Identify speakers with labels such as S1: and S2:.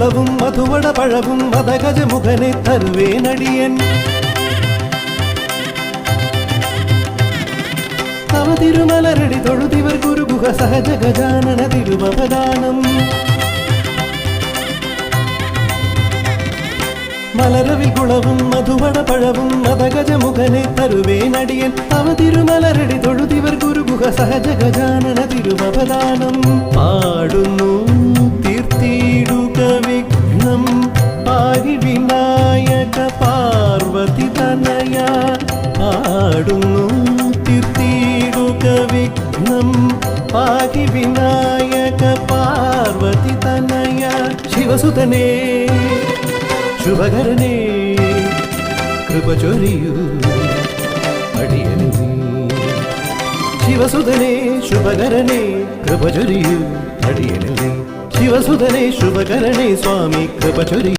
S1: കുളവും മധുവട പഴവും മദഗജമുഖനെ തരുവേനടിയൻ തവ തിരുമലരടി തൊഴുതിവർ ഗുരുഗുഹ സഹജ ഗജാനന തിരുവവദാനം മലരവിൽ കുളവും മധുവട പഴവും മദഗജമുഖനെ തരുവേനടിയൻ തവ തിരുമലരടി തൊഴുതിവർ ഗുരുഗുഹ സഹജ ഗജാനന തിരുവവദാനം പാടുന്നു തീർത്തിടുക വിഘ്നം പാരി വിനായക പാർവതി തനയ പാടുന്നു തീർത്തിടുക വിഘ്നം പാരി വിനായക പാർവതി തനയ ശിവസുതനേ ശുഭകരനേ കൃപ ചൊരിയൂ അടിയനു ശിവസുതനേ ശുഭകരനേ കൃപ ചൊരിയൂ അടിയനു ശിവസുതനേ ശുഭകരനേ സ്വാമി കൃപ ചൊരിയൂ